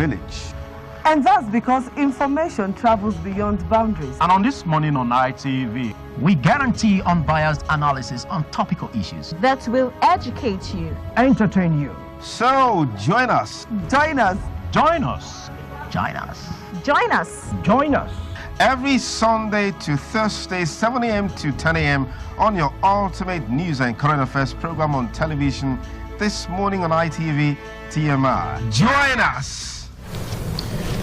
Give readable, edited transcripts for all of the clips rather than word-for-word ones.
village. And that's because information travels beyond boundaries. And on This Morning on ITV, we guarantee unbiased analysis on topical issues that will educate you, entertain you. So join us. Join us. join us. Join us. join us. Join us. Every Sunday to Thursday, 7 a.m. to 10 a.m. on your ultimate news and current affairs program on television. This morning on ITV TMI. Join us.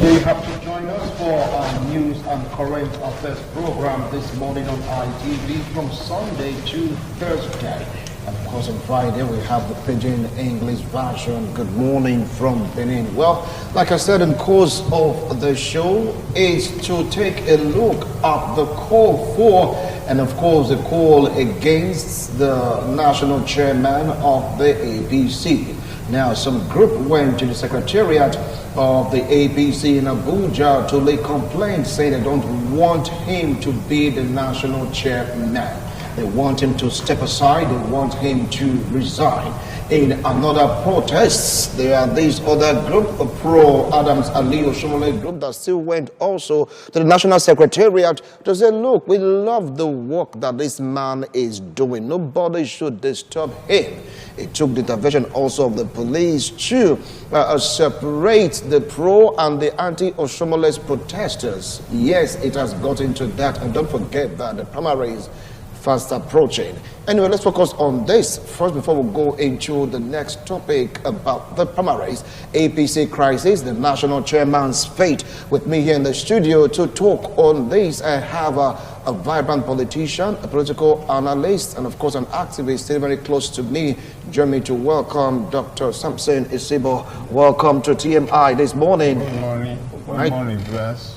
You have to join us for our news and current affairs program this morning on ITV from Sunday to Thursday. And of course on Friday we have the Pidgin English version. Good morning from Benin. Well, like I said in course of the show is to take a look at the call for and of course the call against the national chairman of the APC. Now, some group went to the secretariat of the APC in Abuja to lay complaints saying they don't want him to be the national chairman. They want him to step aside. They want him to resign. In another protest, there are these other group, pro-Adams Ali Oshomole group, that still went also to the National Secretariat to say, look, we love the work that this man is doing. Nobody should disturb him. It took the intervention also of the police to separate the pro and the anti-Oshomoles protesters. Yes, it has gotten to that. And don't forget that the primaries fast approaching. Anyway, let's focus on this first before we go into the next topic about the primaries. APC crisis, the national chairman's fate. With me here in the studio to talk on this, I have a vibrant politician, a political analyst, and of course an activist still very close to me. Join me to welcome Dr. Samson Isibo. Welcome to TMI this morning. Good morning. Good morning, bless.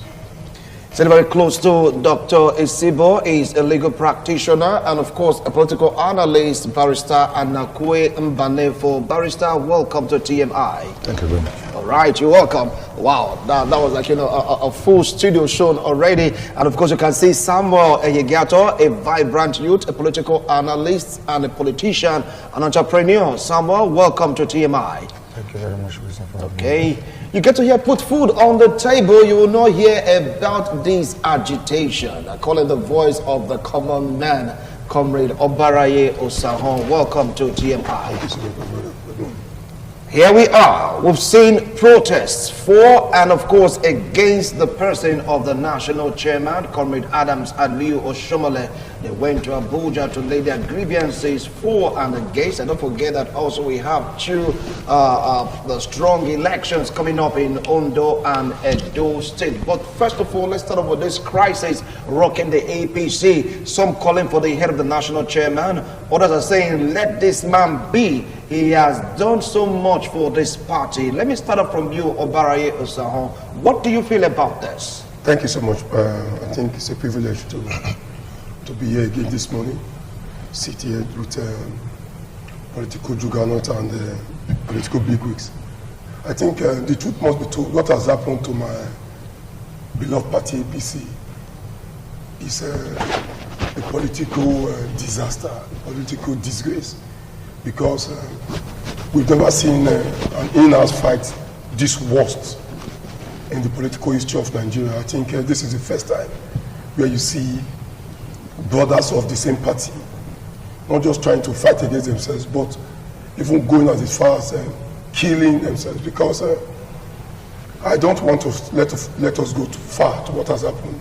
Sitting very close to Dr. Isibo is a legal practitioner and of course a political analyst, Barrister Anakwe Mbanefo. Barrister, welcome to TMI. Thank you very much. All right, you're welcome. Wow, that was like, a full studio shown already. And of course you can see Samuel Eyegato, a vibrant youth, a political analyst and a politician, an entrepreneur. Samuel, welcome to TMI. Thank you very much, Mr. Okay. You get to hear put food on the table. You will not hear about this agitation. I call it the voice of the common man, Comrade Obaraye Osahon. Welcome to TMI. Here we are. We've seen protests for and of course against the person of the national chairman, Comrade Adams Aliu Oshomole. They went to Abuja to lay their grievances for and against. And don't forget that also we have two the strong elections coming up in Ondo and Edo State. But first of all, let's start off with this crisis rocking the APC. Some calling for the head of the national chairman. Others are saying, let this man be. He has done so much for this party. Let me start off from you, Obaraye Osahon. What do you feel about this? Thank you so much. I think it's a privilege to be here again this morning. Sit here with political juggernaut and political bigwigs. I think the truth must be told. What has happened to my beloved party APC is a political disaster, a political disgrace. Because we've never seen an in-house fight this worst in the political history of Nigeria. I think this is the first time where you see brothers of the same party not just trying to fight against themselves, but even going as far as killing themselves. Because I don't want to let us go too far to what has happened.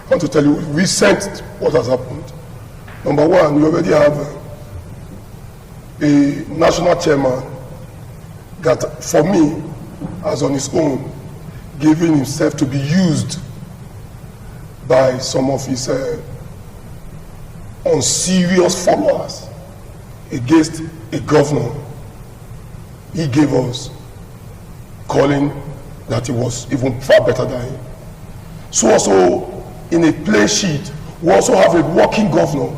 I want to tell you recent what has happened. Number one, we already have a national chairman that, for me, as on his own, giving himself to be used by some of his unserious followers against a governor he gave us, calling that he was even far better than him. So also, in a plain sheet, we also have a working governor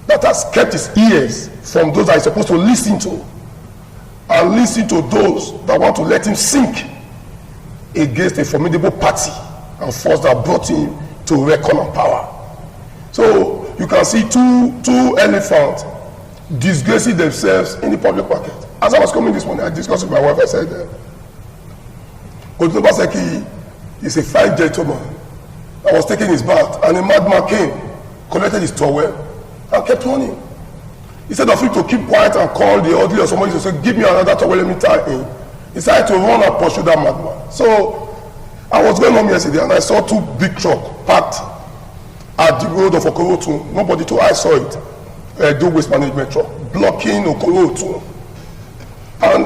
that has kept his ears from those that he's supposed to listen to, and listen to those that want to let him sink against a formidable party and force that brought him to reckon on power. So you can see two elephants disgracing themselves in the public market. As I was coming this morning, I discussed with my wife. I said, Kojunoba Seki is a fine gentleman. I was taking his bath, and a madman came, collected his towel, and kept running. Instead of him to keep quiet and call the orderly or somebody to say, give me another towel, let me tie in, he decided to run and pursue that madman. So I was going home yesterday, and I saw 2 big trucks parked at the road of Okorotu. Nobody told, I saw it. Do waste management truck blocking Okorotu. And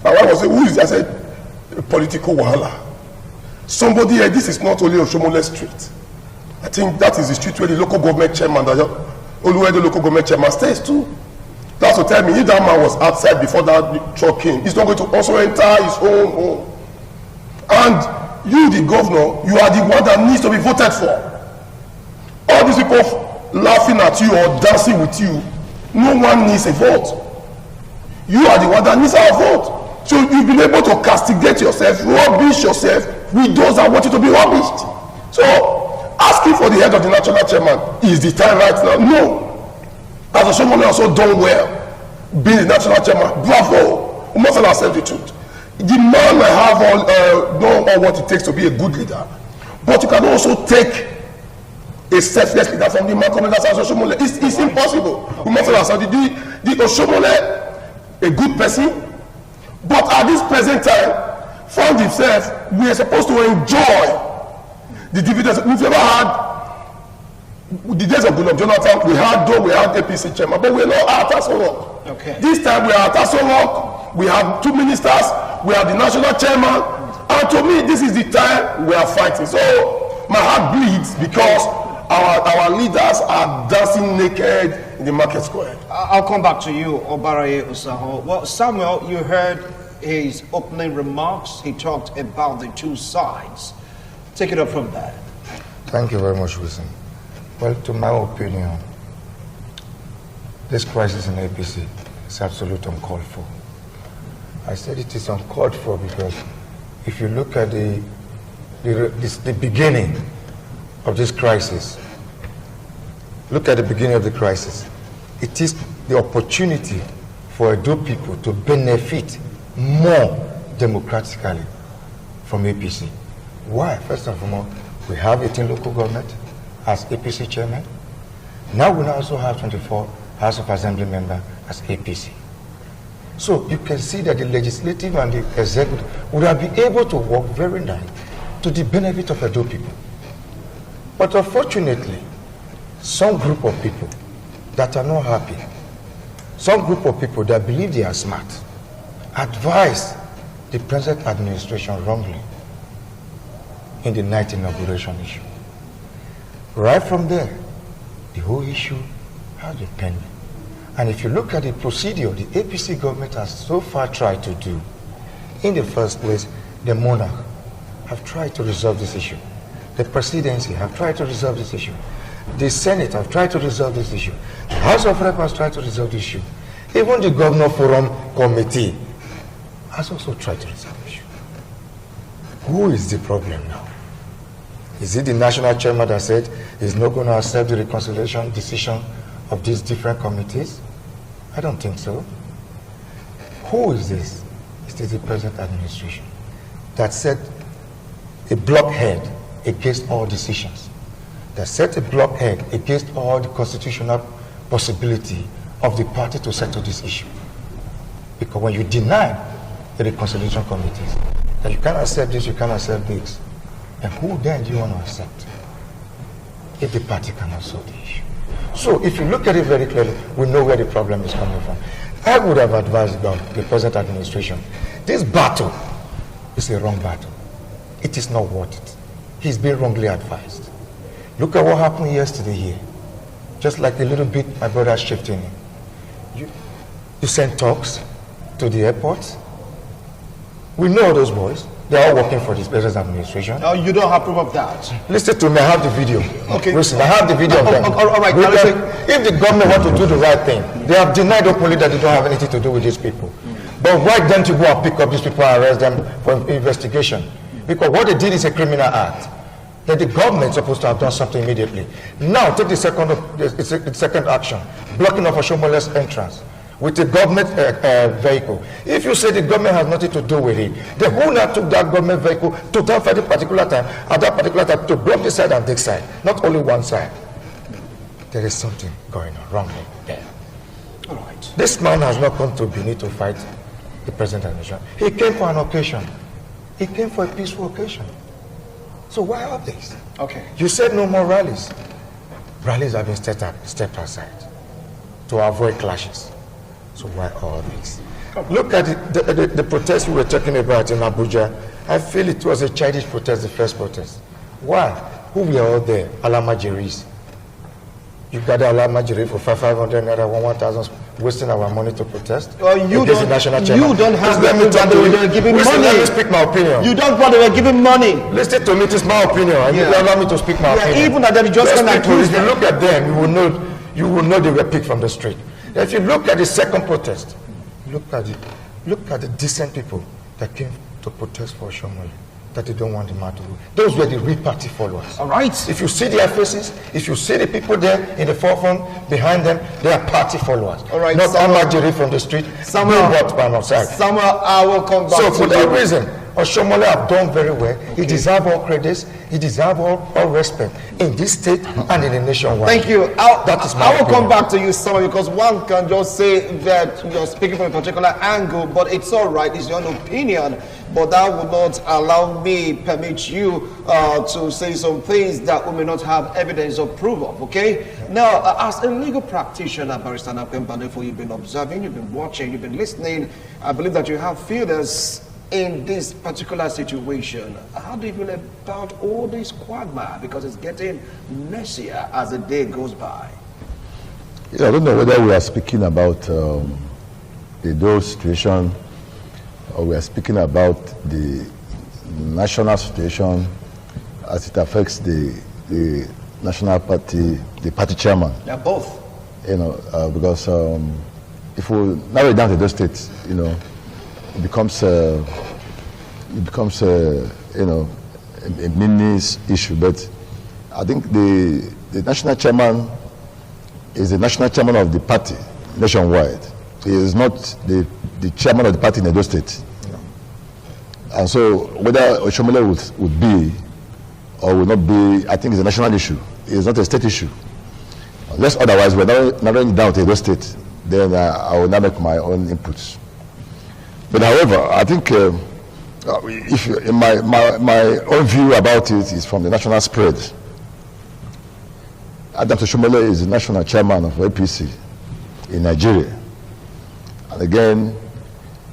my wife was saying, who is this? I said, political wahala. Somebody here, this is not only Oshomole Street. I think that is the street where the local government chairman, the local government chairman stays too. That's to tell me, if that man was outside before that truck came, he's not going to also enter his own home. And you, the governor, you are the one that needs to be voted for. All these people laughing at you or dancing with you, no one needs a vote. You are the one that needs our vote. So you've been able to castigate yourself, rubbish yourself with those that want you to be rubbished. So asking for the head of the national chairman is the time right now. No. As a Oshomole also done well, being the national chairman, bravo. We must accept the truth. The man may have know all what it takes to be a good leader, but you can also take a selfless leader from the man coming as Oshomole. It's impossible. We must accept the Oshomole, a good person, but at this present time, found himself, we are supposed to enjoy the dividends. We've ever had the days of Goodluck Jonathan, we had APC chairman, but we're not at Aso Rock. Okay. This time we are at Aso Rock, we have 2 ministers, we have the national chairman, and to me, this is the time we are fighting. So my heart bleeds because our leaders are dancing naked in the market square. I'll come back to you, Obaraye Usaho. Well, Samuel, you heard his opening remarks. He talked about the 2 sides. Take it up from there. Thank you very much, Wilson. Well, to my opinion, this crisis in APC is absolutely uncalled for. I said it is uncalled for because if you look at the beginning of this crisis, look at the beginning of the crisis. It is the opportunity for Edo people to benefit more democratically from APC. Why? First and foremost, we have 18 local government as APC chairman. Now we also have 24 House of Assembly members as APC. So you can see that the legislative and the executive would have been able to work very nice to the benefit of Edo people. But unfortunately, some group of people that are not happy, some group of people that believe they are smart, advise the present administration wrongly in the night inauguration issue. Right from there, the whole issue has been pending. And if you look at the procedure the APC government has so far tried to do, in the first place, the monarch have tried to resolve this issue. The presidency have tried to resolve this issue. The Senate have tried to resolve this issue. The House of Reps has tried to resolve this issue. Even the Governor Forum Committee has also tried to resolve the issue. Who is the problem now? Is it the national chairman that said he's not going to accept the reconciliation decision of these different committees? I don't think so. Who is this? It is the present administration that set a blockhead against all decisions, that set a blockhead against all the constitutional possibility of the party to settle this issue. Because when you deny the reconciliation committees that you can't accept this, you can't accept this, and who then do you want to accept if the party cannot solve the issue? So if you look at it very clearly, we know where the problem is coming from. I would have advised the present administration, this battle is a wrong battle. It is not worth it. He's been wrongly advised. Look at what happened yesterday here. Just like a little bit my brother shifting in. You send talks to the airport. We know those boys. They're all working for this present administration. No, you don't have proof of that. Listen to me, I have the video. Okay. Listen, I have the video of them. All right. If the government want to do the right thing, they have denied openly that they don't have anything to do with these people. But why don't you go and pick up these people and arrest them for investigation? Because what they did is a criminal act. That the government is supposed to have done something immediately. Now take the second action, blocking of Oshomole's entrance. with a government vehicle. If you say the government has nothing to do with it, then who now took that government vehicle to that at that particular time to block this side and this side, not only one side? There is something going on wrong there. All right. This man has not come to Benin to fight the president of the nation. He came for an occasion. He came for a peaceful occasion. So why all this? Okay. You said no more rallies. Rallies have been stepped aside to avoid clashes. So why all this? Look at the protest we were talking about in Abuja. I feel it was a childish protest, the first protest. Why? Who were all there? Alamajiris. You gather Alamajiri for 500 naira, 1,000, wasting our money to protest? Well, you don't have let me talk to you. They were giving money. Let me speak my opinion. You don't want they were giving money. Listen to me, it is my opinion. And you allow me to speak my opinion. Even that they just If you look at them, you will know they were picked from the street. If you look at the second protest, look at the decent people that came to protest for Shomole, that they don't want the man to rule. Those were the real party followers. All right. If you see their faces, if you see the people there in the forefront, behind them, they are party followers. All right. Not Amajiri from the street, Samuel, what by outside. Samuel, I will come back so to for you. that reason, Oshomole have done very well. He deserves all credits. He deserves all respect in this state and in the nationwide. Thank you. That is my I will come opinion. back to you, Samuel, because one can just say that you're speaking from a particular angle, but it's all right. It's your own opinion. But that would not permit you to say some things that we may not have evidence or proof of, okay? Now, as a legal practitioner, Barrister Nakwem Banefo, you've been observing, you've been watching, you've been listening. I believe that you have feelers in this particular situation. How do you feel about all this quagmire? Because it's getting messier as the day goes by. Yeah, I don't know whether we are speaking about the Edo situation or we are speaking about the national situation as it affects the national party, the party chairman. They're both. You know, because if we narrow it down to those states, you know, it becomes you know, a mini issue. But I think the national chairman is the national chairman of the party nationwide. He is not the chairman of the party in Edo State. No. And so whether Oshomole would be or will not be, I think it's a national issue. It is not a state issue. Unless otherwise we're narrowing it down to Edo State, then I will now make my own inputs. But however, I think if my own view about it is from the national spread. Adam Oshomole is the national chairman of APC in Nigeria. And again,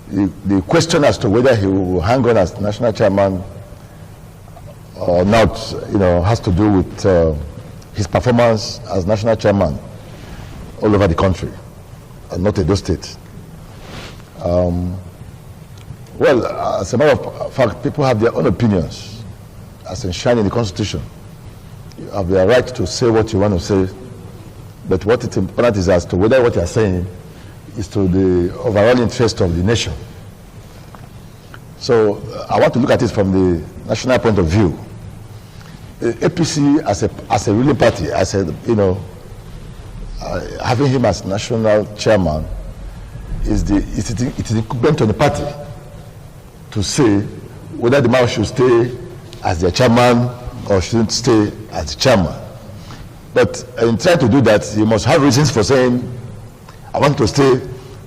the question as to whether he will hang on as national chairman or not, you know, has to do with his performance as national chairman all over the country, and not Edo State. Well, as a matter of fact, people have their own opinions as enshrined in the Constitution. You have the right to say what you want to say, but what is important is as to whether what you are saying is to the overall interest of the nation. So I want to look at it from the national point of view. APC as a ruling party, as a, you know, having him as national chairman it is incumbent on the party to say whether the man should stay as their chairman or shouldn't stay as the chairman. But in trying to do that, you must have reasons for saying, I want to stay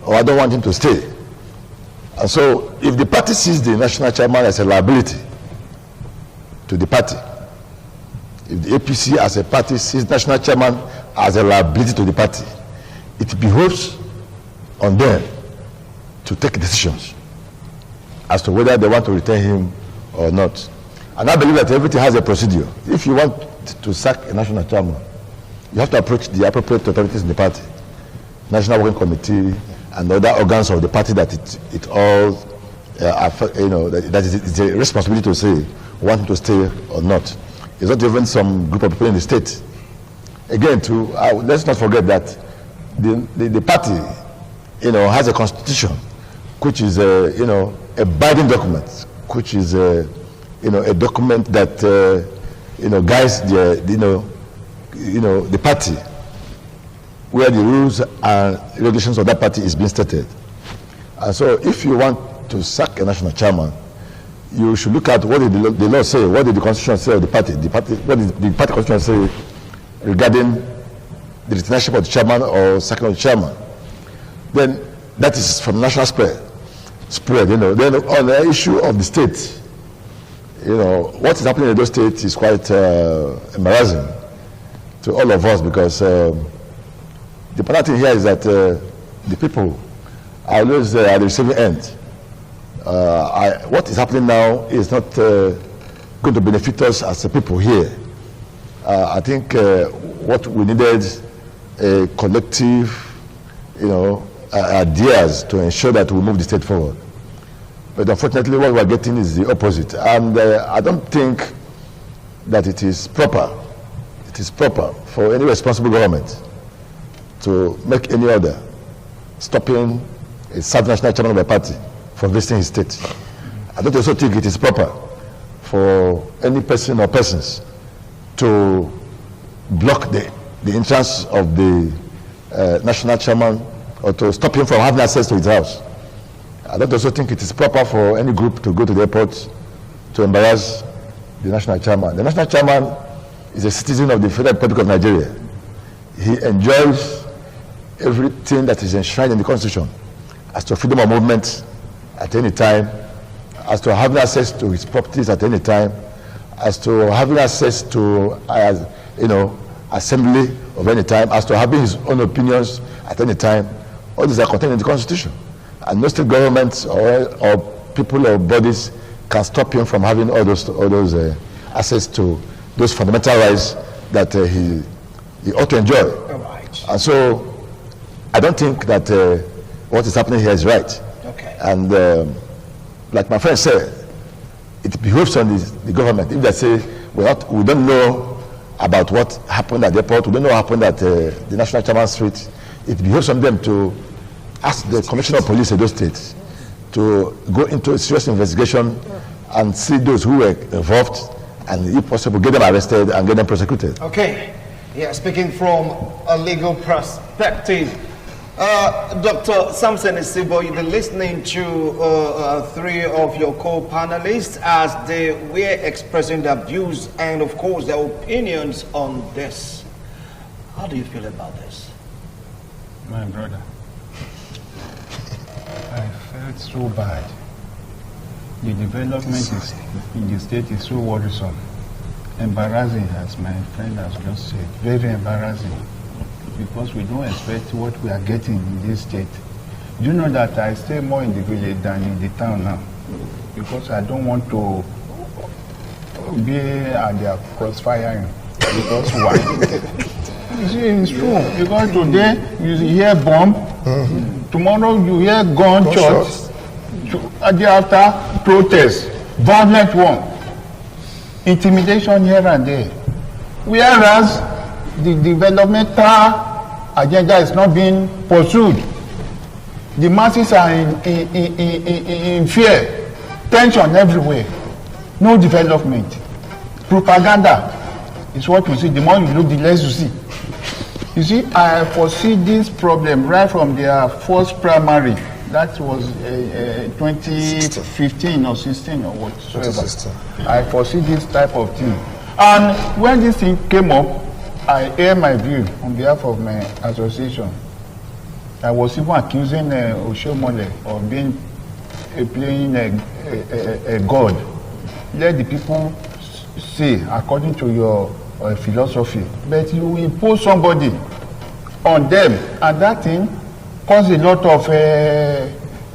or I don't want him to stay. And so if the party sees the national chairman as a liability to the party, if the APC as a party sees national chairman as a liability to the party, it behoves on them to take decisions as to whether they want to retain him or not. And I believe that everything has a procedure. If you want to sack a national chairman, you have to approach the appropriate authorities in the party, National Working Committee, and other organs of the party that it all, you know, that is a responsibility to say want him to stay or not. It's not even some group of people in the state. Again, let's not forget that the party, you know, has a constitution, which is you know, a binding document, which is you know, a document that you know, guides the party. where the rules and regulations of that party is being stated. And so if you want to sack a national chairman, you should look at what did the law say, what did the constitution say of the party, what did the party constitution say regarding the retainership of the chairman or sacking of the chairman. Then that is from national spread, you know. Then on the issue of the state, you know, what is happening in those states is quite embarrassing to all of us, because the important thing here is that the people are always at the receiving end. What is happening now is not going to benefit us as a people here. I think what we needed a collective, you know, ideas to ensure that we move the state forward. But unfortunately, what we are getting is the opposite. And I don't think that it is proper for any responsible government to make any order stopping a sub-national chairman of a party from visiting his state. I don't also think it is proper for any person or persons to block the entrance of the national chairman or to stop him from having access to his house. I don't also think it is proper for any group to go to the airport to embarrass the national chairman. The national chairman is a citizen of the Federal Republic of Nigeria. He enjoys everything that is enshrined in the Constitution as to freedom of movement at any time, as to having access to his properties at any time, as to having access to, you know, assembly of any time, as to having his own opinions at any time. All these are contained in the Constitution. And no state governments or people or bodies can stop him from having all those access to those fundamental rights that he ought to enjoy. Right. And so I don't think that what is happening here is right. Okay. And like my friend said, it behooves on the government. If they say we don't know about what happened at the airport, we don't know what happened at the National Chairman Street, it behoves on them to ask the Commissioner of Police in those states to go into a serious investigation and see those who were involved, and if possible get them arrested and get them prosecuted. Okay. Yeah, speaking from a legal perspective, Dr. Samson Isibo, you've been listening to three of your co-panelists as they were expressing their views and, of course, their opinions on this. How do you feel about this? My brother, I felt so bad. The development in the state is so worrisome. Embarrassing, as my friend has just said. Very embarrassing. Because we don't expect what we are getting in this state. Do you know that I stay more in the village than in the town now? Because I don't want to be at their crossfire. Because why? You see, it's true. Because today you hear bomb, tomorrow you hear gunshots, the day after protest, violent one, intimidation here and there. Whereas the developmental agenda is not being pursued. The masses are in fear, tension everywhere, no development. Propaganda is what you see. The more you look, the less you see. You see, I foresee this problem right from their first primary. That was 2015 or 16 or whatsoever. I foresee this type of thing. And when this thing came up, I air my view on behalf of my association. I was even accusing Oshomole of being playing a god. Let the people say according to your philosophy, but you impose somebody on them, and that thing caused a lot of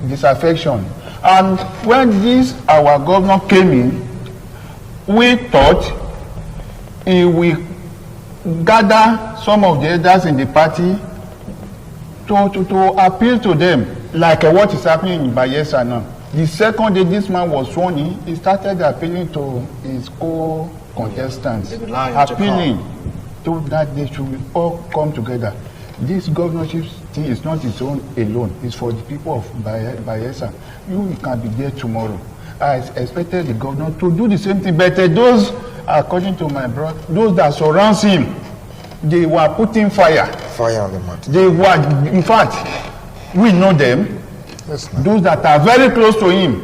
disaffection. And when this our governor came in, we thought he will gather some of the elders in the party to appeal to them, like what is happening in Bayelsa now. The second day this man was sworn in, he started appealing to his co-contestants, appealing to that they should all come together. This governorship thing is not its own alone, it's for the people of Bayelsa. You can be there tomorrow. I expected the governor to do the same thing, but those, according to my brother, those that surround him, They were putting fire. Fire on the mountain. They were, in fact, we know them. Yes, those that are very close to him.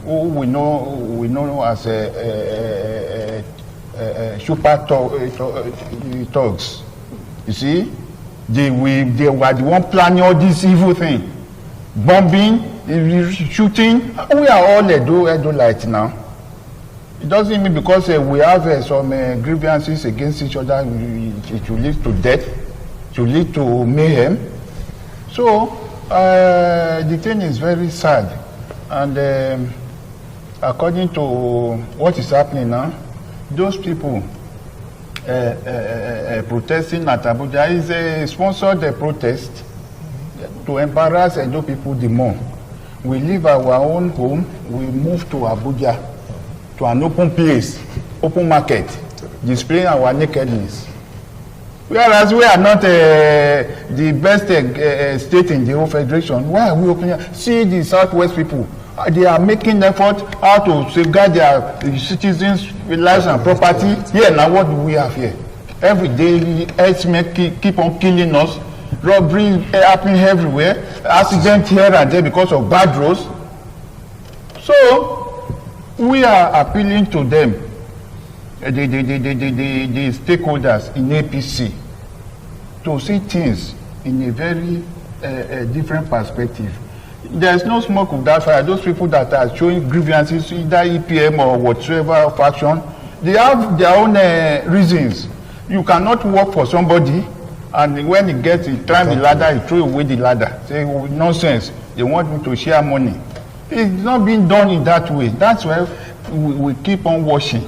Who we know as super thugs. You see, they were the one planning all this evil thing, bombing, shooting. We are all Edo-lite now. It doesn't mean because we have some grievances against each other, it will lead to death, it will lead to mayhem. So the thing is very sad, and according to what is happening now, those people protesting at Abuja is a sponsored protest to embarrass Edo people the more. We leave our own home, we move to Abuja, to an open place, open market, displaying our nakedness. Whereas we are not the best state in the whole federation. Why are we opening? See the Southwest people. They are making effort how to safeguard their citizens' lives and property. Here now, what do we have here? Every day, herdsmen keep on killing us. Robbery happening everywhere. Accidents here and there because of bad roads. So we are appealing to them, the stakeholders in APC, to see things in a very different perspective. There's no smoke without fire. Those people that are showing grievances, either EPM or whatsoever faction, they have their own reasons. You cannot work for somebody, and when he gets, he climb the ladder, he throw away the ladder. Say, oh, nonsense, they want me to share money. It's not being done in that way. That's why we keep on washing.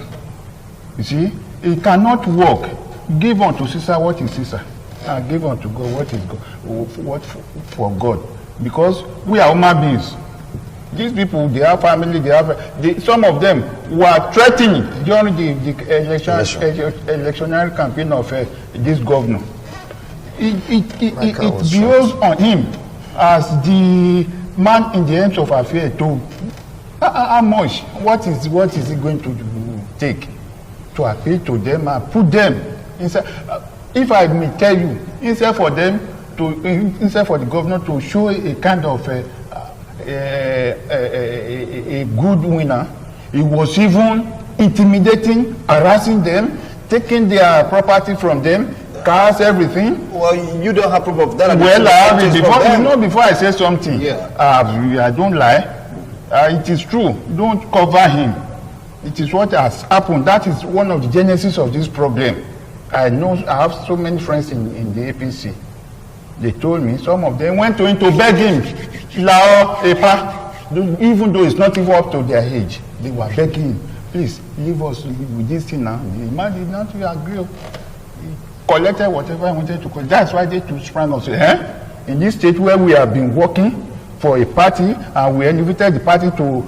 You see, it cannot work. Give unto Caesar what is Caesar, and give unto God what is God, what for God. Because we are human beings. These people, they have family, some of them were threatening during the electionary campaign of this governor. It behoves on him as the man in the hands of affairs to how much, what is he going to take to appeal to them and put them inside. If I may tell you, instead for the governor to show a kind of a good winner, he was even intimidating, harassing them, taking their property from them, cars, everything. Well, you don't have proof of that. Well, I have it. Before I say something, I don't lie. It is true. Don't cover him. It is what has happened. That is one of the genesis of this problem. I know, I have so many friends in the APC. They told me, some of them went to him to beg him, even though it's not even up to their age. They were begging him, please, leave us with this thing now. The man did not agree. He collected whatever he wanted to collect. That's why they too sprang us. In this state where we have been working for a party, and we elevated the party to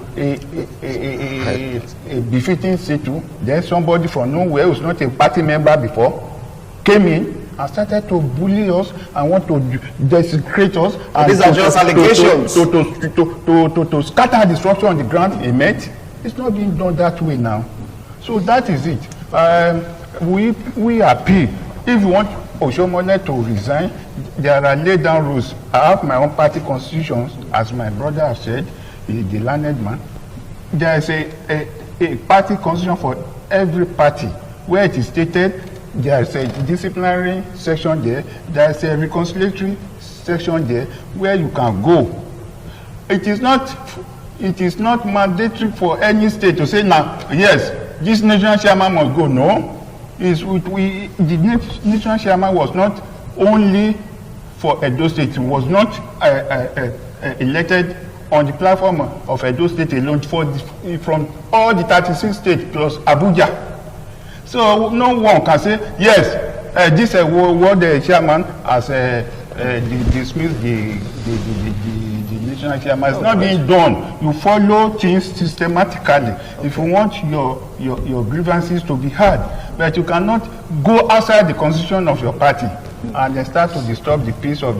a befitting situ, then somebody from nowhere who was not a party member before came in and started to bully us and want to desecrate us. And these are just allegations. To scatter the structure on the ground, it's not being done that way now. So that is it. We appeal. If you want Oshomole to resign, there are laid down rules. I have my own party constitutions, as my brother has said, the learned man. There is a party constitution for every party, where it is stated there is a disciplinary section there, there is a reconciliatory section there, where you can go. It is not mandatory for any state to say now, yes, this national chairman must go. No. The national chairman was not only for Edo State. It was not elected on the platform of Edo State alone, from all the 36 states plus Abuja. So no one can say, yes, this what the chairman has dismissed the national chairman. It's not being done. You follow things systematically if you want your grievances to be heard. But you cannot go outside the constitution of your party and they start to disturb the peace of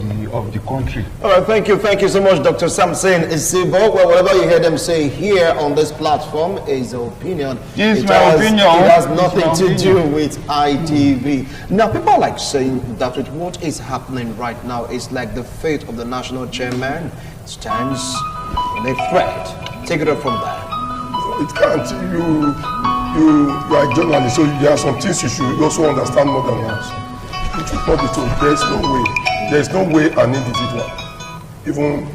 the country. All right, thank you so much, Dr. Samson Isibo. Well, whatever you hear them say here on this platform is opinion. It's my opinion. It has nothing to do with ITV. Now, people are like saying that with what is happening right now, it's like the fate of the national chairman stands in a threat. Take it up from there. It can't. You are a journalist, so there are some things you should also understand more than us. It will not be told. There's no way an individual, even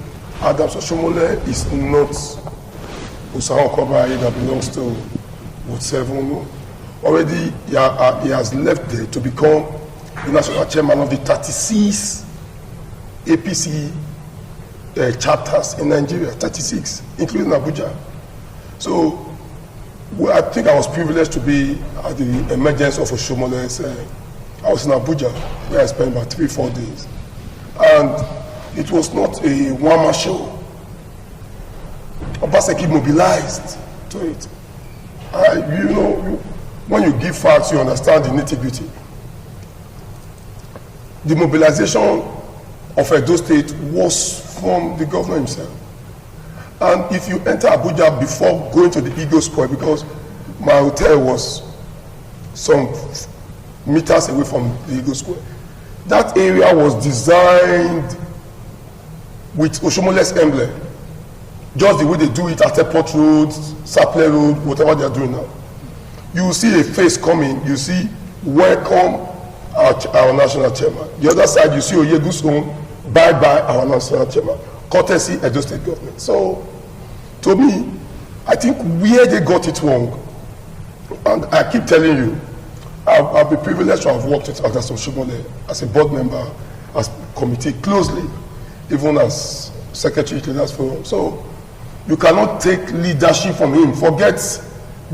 Adams Oshomole, is not Usaha Okobai that belongs to Wood 7. Already he has left there to become the national chairman of the 36 APC chapters in Nigeria, 36, including Abuja. So I think I was privileged to be at the emergence of Oshomole's. I was in Abuja, where I spent about 3-4 days. And it was not a one-man show. Obaseki mobilized to it. When you give facts, you understand the nitty-gritty. The mobilization of Edo State was from the governor himself. And if you enter Abuja before going to the Eagle Square, because my hotel was some meters away from the Eagle Square, that area was designed with Oshomole's emblem, just the way they do it at Airport Road, Saple Road, whatever they are doing now. You see a face coming, you see, welcome our national chairman. The other side, you see Oyegu's own, bye-bye our national chairman, courtesy Edo State government. So, to me, I think where they got it wrong, and I keep telling you, I've been privileged to have worked with Augustus Oshomole as a board member, as committee closely, even as secretary to that forum. So you cannot take leadership from him. Forget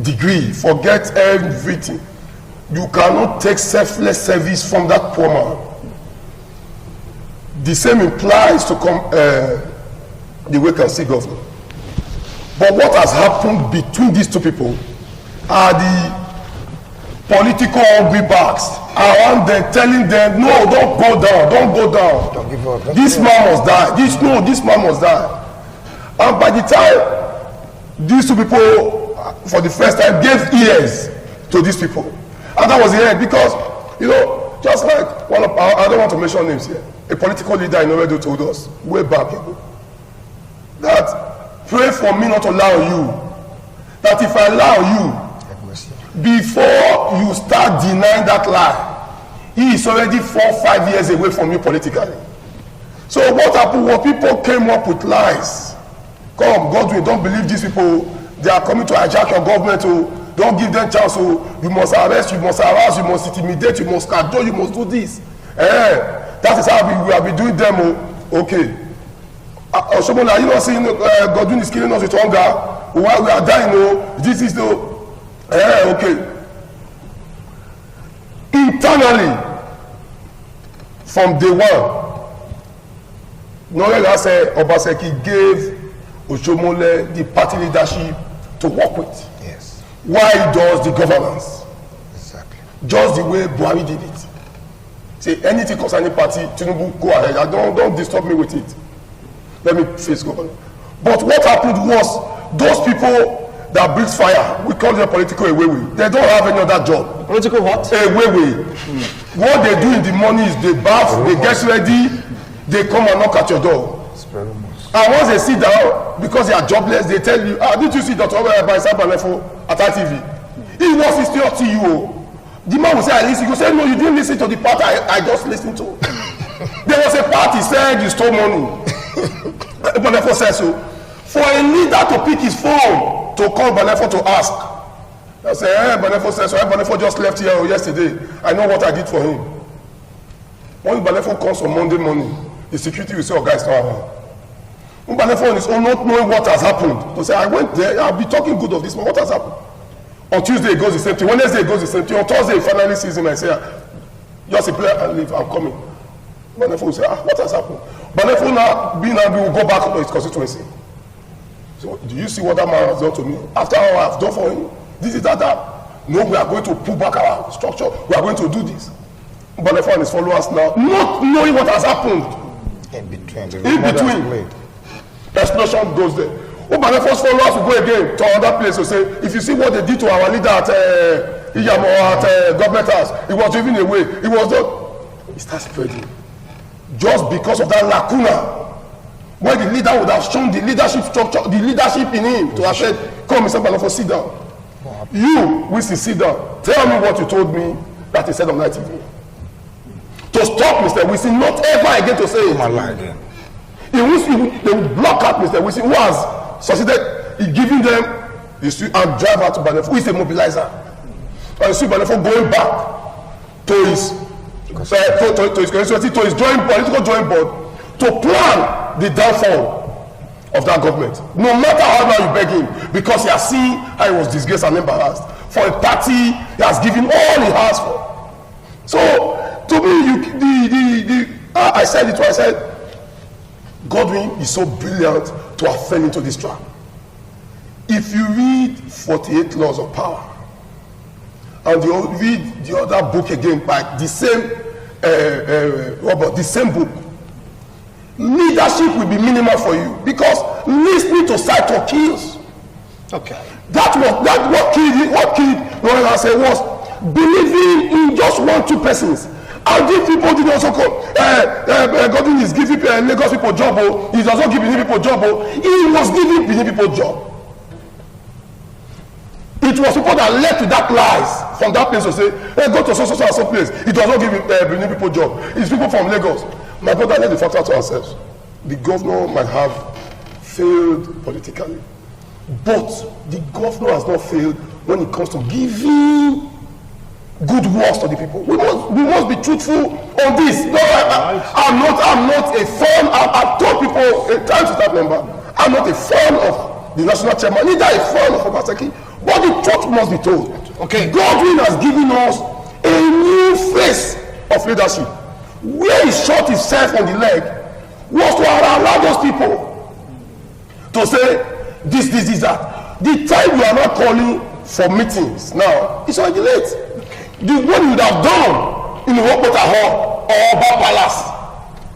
degree, forget everything. You cannot take selfless service from that poor man. The same implies to the vacancy governor. But what has happened between these two people are the political hungry backs around them, telling them, no, don't go down, don't go down. Don't give up. This man must die. This man must die. And by the time these two people, for the first time, gave ears to these people, and that was the end, because, just like one of our, I don't want to mention names here, a political leader in Oredo told us way back ago that pray for me not to allow you, that if I allow you, before you start denying that lie, he is already 4-5 years away from you politically. So what happened was people came up with lies. Come, Godwin, don't believe these people. They are coming to hijack your government. Don't give them chance. You must arrest, you must harass, you must intimidate, you must control, you must do this. That is how we have been doing them. Okay. Oshomole, are you not seeing Godwin is killing us with hunger? While we are dying, this is the... okay. Internally, from day one, Norega said Obaseki gave Oshomole the party leadership to work with. Yes. Why does the governance? Exactly. Just the way Buhari did it. Say anything concerning party, Tinubu, go ahead. Don't disturb me with it. Let me face government. But what happened was those people that breathes fire, we call them political away. They don't have any other job. Political what? Away. What they do in the morning is they bath, they get ready, they come and knock at your door. And once they sit down, because they are jobless, they tell you, did you see Dr. Banefo at ITV? He was listening to you. The man will say, I listen. You say, no, you didn't listen to the part I just listened to. There was a part he said you stole money. Banefo said so. For a leader to pick his phone to call Banefo to ask, I say, Banefo says so. Banefo just left here yesterday. I know what I did for him. When Banefo comes on Monday morning, the security will say, oh, guys, not around. When Banefo on his own, not knowing what has happened, to say, I went there, I'll be talking good of this man. What has happened? On Tuesday, it goes the same thing. Wednesday, it goes the same thing. On Thursday, he finally sees him and say, just a player and leave, I'm coming. Banefo will say, what has happened? Banefo now, being angry, will go back to his constituency. So, do you see what that man has done to me? After all I've done for him, this is that. No, we are going to pull back our structure. We are going to do this. Banefo and his followers now, not knowing what has happened. In between. Explosion goes there. Banefo's followers will go again to another place to say, if you see what they did to our leader at Iyamo, at government house, he was driven away. He was not. It starts spreading. Just because of that lacuna, where the leader would have shown the leadership structure, the leadership in him, to have said, come, Mr. Banefo, sit down. You, Winston, sit down. Tell me what you told me that he said on ITV. To stop Mr. Winston, not ever again to say it. Again. They will block out Mr. Winston, who has succeeded in giving them and drive out to Banefo, who is a mobilizer. And you see Banefo going back to his constituency, to his political drawing board, to plan the downfall of that government. No matter how long you beg him, because he has seen how he was disgraced and embarrassed for a party he has given all he has for. So to me, I said it. I said Godwin is so brilliant to have fell into this trap. If you read 48 Laws of Power and you read the other book again by the same Robert, the same book, leadership will be minimal for you, because listening to side talk kills. Okay. That what killed Royal House was believing in just 1-2 persons. And these people did also come. Godwin is giving Lagos people job. He does not give Benin people job. He was giving Benin people job. It was people that led to that lies from that place to say, hey, go to so place. He does not give Benin people job. It's people from Lagos. My brother, let the factor to ourselves. The governor might have failed politically, but the governor has not failed when it comes to giving good works to the people. We must be truthful on this. No, I'm not a fan. I've told people a time to that member, I'm not a fan of the national chairman, neither a fan of Obaseki, but the truth must be told. Okay. Godwin has given us a new face of leadership. Where he shot himself on the leg was to allow those people to say this, that. The time we are not calling for meetings now, it's already late. The one you would have done in the Wokota Hall or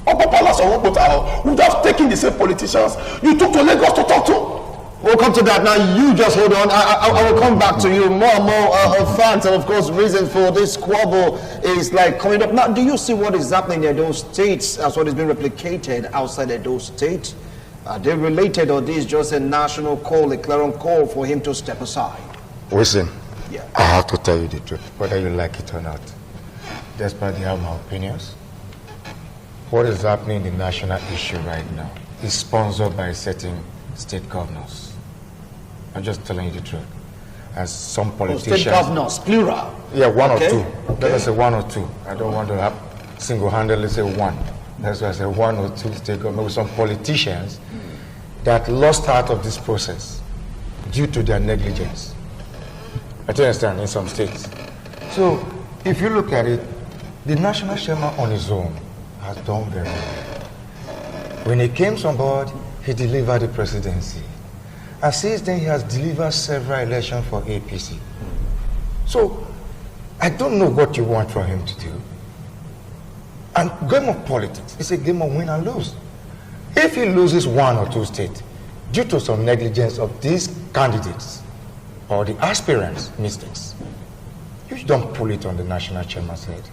Upper Palace or Wokota Hall would have taken the same politicians you took to Lagos to talk to. We'll come to that. Now, you just hold on. I will come back to you. More and more fans, and of course, reasons for this squabble is like coming up. Now, do you see what is happening in those states as what is being replicated outside those states? Are they related, or this just a national call, a clarion call for him to step aside? Listen, Yeah. I have to tell you the truth, whether you like it or not. Despite you have my opinions, what is happening in the national issue right now is sponsored by certain state governors. I'm just telling you the truth. As some politicians... State governors, plural. Yeah, one Okay. or two. Okay. Let us say 1 or 2. I don't want to have single-handedly say 1. That's why I say 1 or 2 state governors with some politicians that lost out of this process due to their negligence. I do understand in some states. So, if you look at it, the national chairman on his own has done very well. When he came on board, he delivered the presidency. And since then, he has delivered several elections for APC. So, I don't know what you want for him to do. And game of politics is a game of win and lose. If he loses 1 or 2 states due to some negligence of these candidates or the aspirants' mistakes, you don't pull it on the national chairman's head.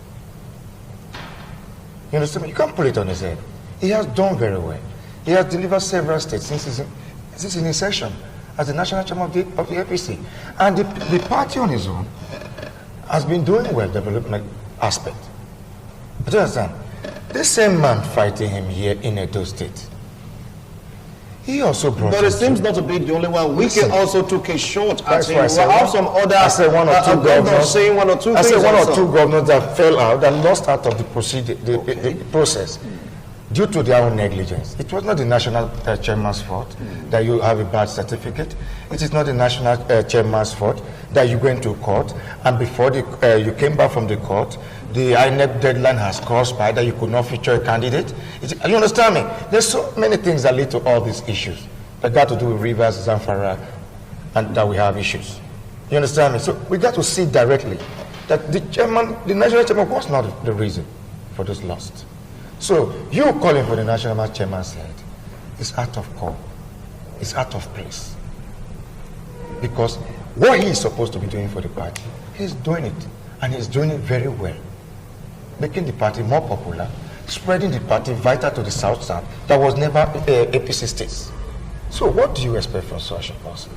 You understand me? You can't pull it on his head. He has done very well. He has delivered several states since his inception as the national chairman of the APC. And the party on his own has been doing well, development aspect. But you understand? This same man fighting him here in Edo State, he also brought... But it seems not to be the only one. We can also took a shot at him. That's why We have some other... I said 1 or 2 governors. Saying 1 or 2 I things said 1 or also. 2 governors that fell out, that lost out of the process due to their own negligence. It was not the national chairman's fault that you have a bad certificate. It is not the national chairman's fault that you went to court, and before you came back from the court, the INEC deadline has crossed by that you could not feature a candidate. You understand me? There's so many things that lead to all these issues that got to do with Rivers, Zamfara, and that we have issues. You understand me? So we got to see directly that the national chairman was not the reason for this loss. So you calling for the national chairman's head is out of call. It's out of place. Because what he is supposed to be doing for the party, he's doing it. And he's doing it very well. Making the party more popular, spreading the party vital to the South. That was never APC states. So what do you expect from such a person?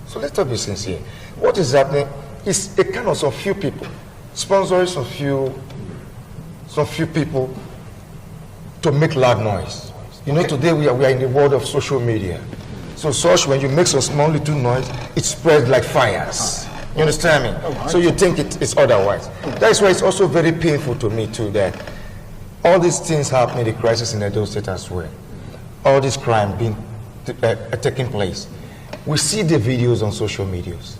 So let's be sincere. What is happening is a kind of some few people sponsoring some few people to make loud noise. You know, today we are in the world of social media. So such, when you make some small little noise, it spreads like fires. You understand me? So you think it's otherwise. That's why it's also very painful to me too that all these things happening, the crisis in Edo State as well, all this crime being taking place. We see the videos on social medias.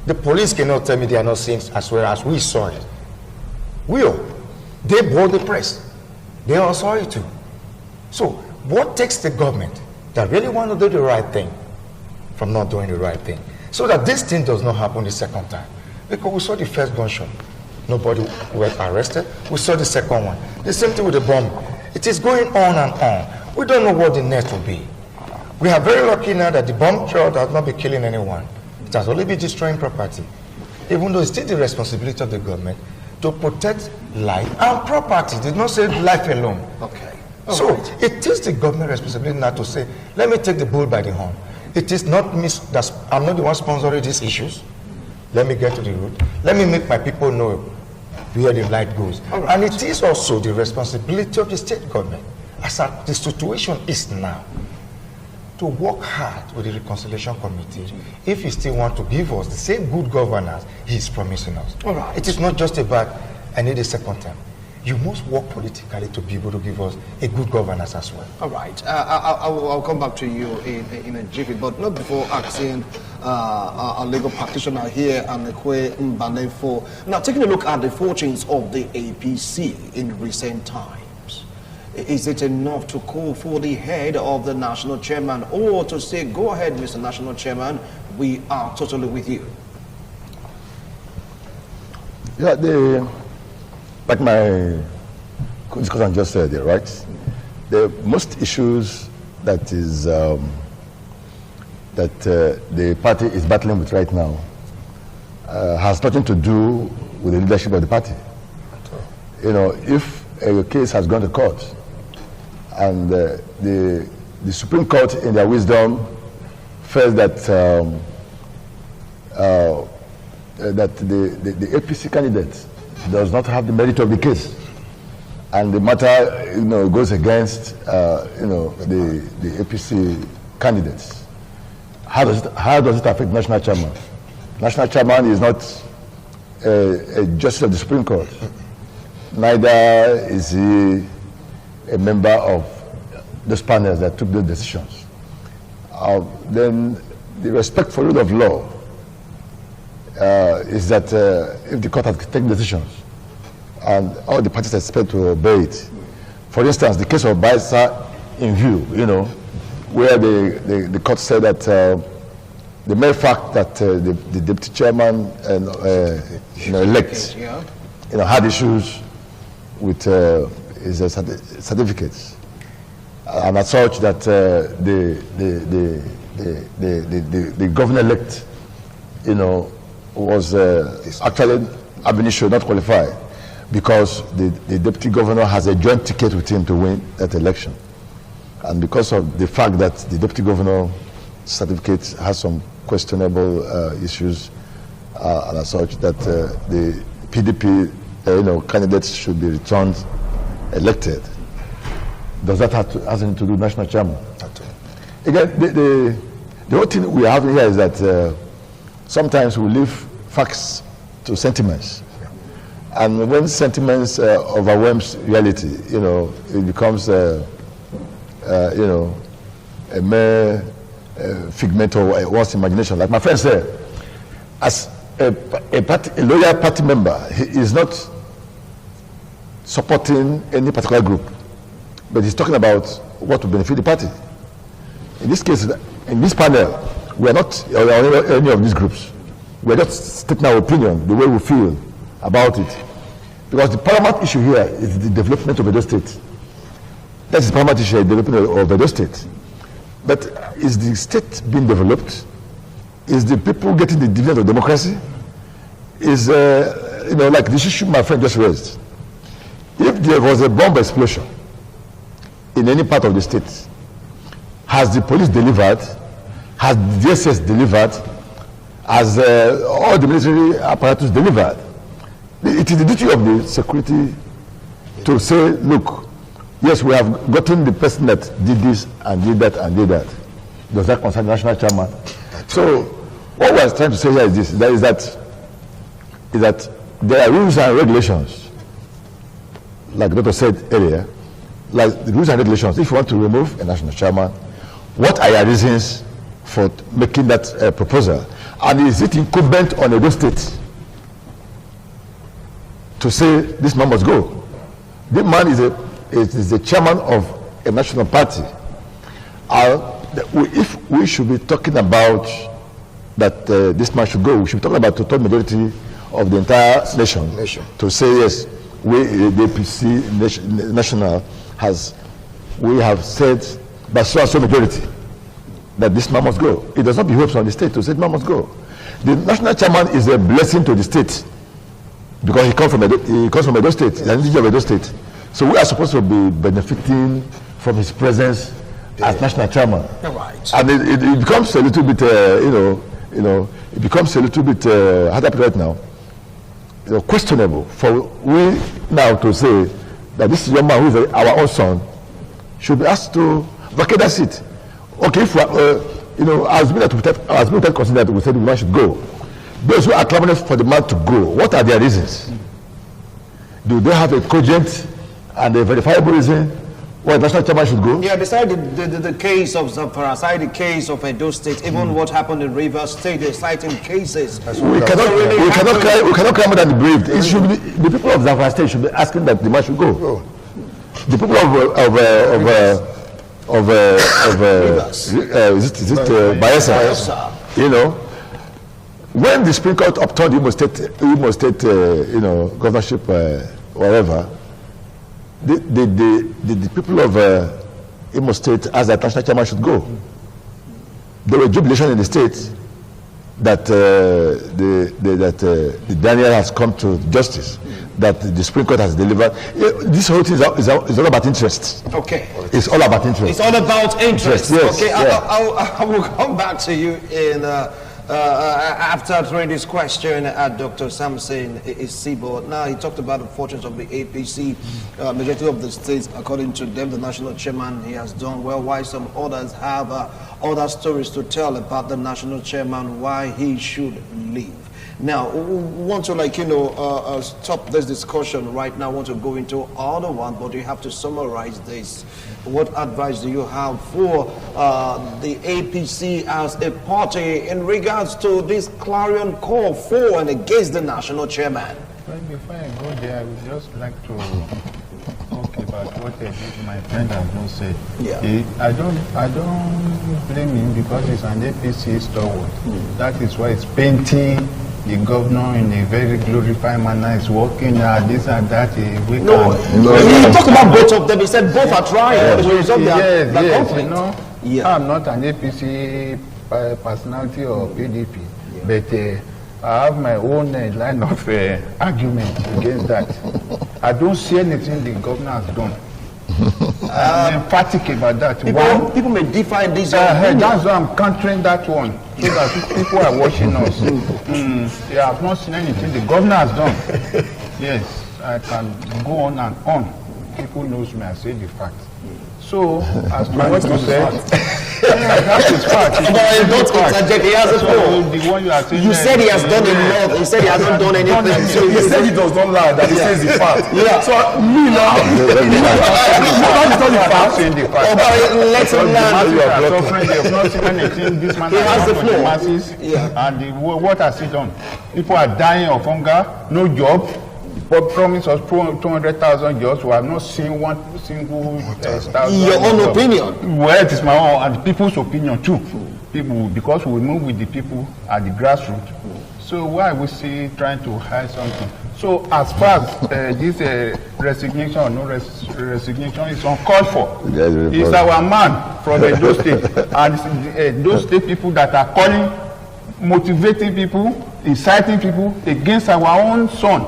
The police cannot tell me they are not seeing as well as we saw it. They bought the press. They are sorry too. So what takes the government that really want to do the right thing from not doing the right thing? So that this thing does not happen the second time. Because we saw the first gunshot. Nobody was arrested. We saw the second one. The same thing with the bomb. It is going on and on. We don't know what the next will be. We are very lucky now that the bomb threat has not been killing anyone. It has only been destroying property. Even though it's still the responsibility of the government to protect life and property. They did not say life alone. Okay. So it is the government responsibility now to say, let me take the bull by the horn. It is not me, I'm not the one sponsoring these issues. Let me get to the root. Let me make my people know where the light goes. And it is also the responsibility of the state government, as the situation is now, to work hard with the reconciliation committee if he still want to give us the same good governance he is promising us. It is not just about, I need a second term. You must work politically to be able to give us a good governance as well. All right. I'll come back to you in a jiffy, but not before asking a legal practitioner here, Anekwe Mbanefo. Now, taking a look at the fortunes of the APC in recent times, is it enough to call for the head of the national chairman, or to say, go ahead, Mr. National Chairman, we are totally with you? Yeah, like my discussion just said, right? The most issues that is the party is battling with right now has nothing to do with the leadership of the party. You know, if a case has gone to court and the Supreme Court, in their wisdom, felt that that the APC candidate does not have the merit of the case, and the matter, goes against, the APC candidates. How does it affect national chairman? National chairman is not a justice of the Supreme Court. Neither is he a member of those panels that took those decisions. Then the respect for rule of law is that if the court has taken decisions and all the parties expect to obey it. For instance, the case of Baisa in view, where the court said that the mere fact that the deputy chairman elect had issues with his certificates, and as such that the governor elect was actually ab initio not qualified, because the deputy governor has a joint ticket with him to win that election, and because of the fact that the deputy governor certificate has some questionable issues, and as such that the PDP candidates should be returned elected. Does that have anything to do with national chairman? Again, the whole thing we have here is that sometimes we leave facts to sentiments, and when sentiments overwhelms reality, it becomes a mere figment of one's imagination. Like my friend said, as a loyal party member, he is not supporting any particular group, but he's talking about what will benefit the party. In this case, in this panel, we are not any of these groups. We're just stating our opinion, the way we feel about it. Because the paramount issue here is the development of Edo State. That's the paramount issue, the development of Edo State. But is the state being developed? Is the people getting the dividend of democracy? Is, like the issue my friend just raised. If there was a bomb explosion in any part of the state, has the police delivered? Has the DSS delivered? Has all the military apparatus delivered? It is the duty of the security to say, look, yes, we have gotten the person that did this and did that and did that. Does that concern the national chairman? So what we are trying to say here is this, is that there are rules and regulations, like the doctor said earlier, like the rules and regulations. If you want to remove a national chairman, what are your reasons for making that proposal? And is it incumbent on Edo State to say this man must go? This man is the chairman of a national party. If we should be talking about that this man should go, we should be talking about the total majority of the entire nation. To say yes, we the APC national we have said by so and so majority that this man must go. It does not behove on the state to say this man must go. The national chairman is a blessing to the state because he comes from Edo State, an individual of Edo State. So we are supposed to be benefiting from his presence as national chairman. Right. And it becomes a little bit, it becomes a little bit, how do I put it right now? Questionable for we now to say that this young man who is our own son should be asked to vacate that seat. Okay, if as been considered, we said the man should go. Those who are clamoring for the man to go, what are their reasons? Do they have a cogent and a verifiable reason why the national chairman should go? Yeah, beside the case of Zamfara, aside the case of Edo State, even what happened in Rivers State, they're citing cases. We cannot cry more than the brave. It should be, the people of Zamfara State should be asking that the man should go. The people Bayelsa, when the Supreme Court upturned Imo State, governorship, whatever, the people of Imo State, as the national chairman, should go. There was jubilation in the state that Daniel has come to justice, that the Supreme Court has delivered. This whole thing is all about interest. Okay. It's all about interest. It's all about interest. Yes. Okay. Yeah. I will come back to you in after throwing this question at Dr. Samson Isibo. Now, he talked about the fortunes of the APC. Majority of the states, according to them, the national chairman, he has done well, while some others have other stories to tell about the national chairman, why he should leave. Now, we want to stop this discussion right now. I want to go into other one, but you have to summarize this. What advice do you have for the APC as a party in regards to this clarion call for and against the national chairman? Well, before I go there, I would just like to talk about what my friend has just said. Yeah. I don't blame him because he's an APC stalwart. That is why he's painting the governor in a very glorified manner. Is working this and that. He talked about both of them. He said both are trying. I'm not an APC personality or PDP, but I have my own line of argument against that. I don't see anything the governor has done. I'm emphatic about that. People may define this. That's why I'm countering that one, so that people are watching us. They have not seen anything the governor has done. Yes, I can go on and on. People knows me, I say the fact. So, as to what you said, that is fact. Don't interject. He has a point. The one you are saying. You said he has done a lot. He said he hasn't done anything. So he said he does not lie. That he says the fact. Yeah. So me now. Let him learn. They have not seen anything. This man has the floor. Masses. And what has he done? People are dying of hunger. No job. But promise us 200,000 jobs. We have not seen one single thousand. Your own opinion? Well, it is my own and people's opinion too. People, because we move with the people at the grassroots. So why are we still trying to hide something? So as far as this resignation or no resignation is uncalled for, it's our man from Edo State and those state people that are calling, motivating people, inciting people against our own son,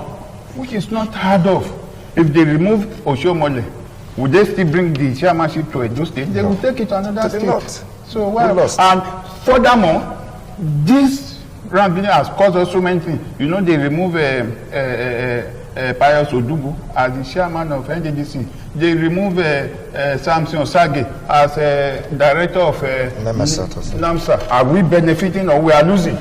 which is not heard of. If they remove Oshomole, would they still bring the chairmanship to Edo State? They will take it to another state. Not. So why? And furthermore, this wrangling has caused us so many things. You know, they remove Pius Odugu as the chairman of NDDC. They remove Samson Osage as director of NAMSA. Are we benefiting or we are losing?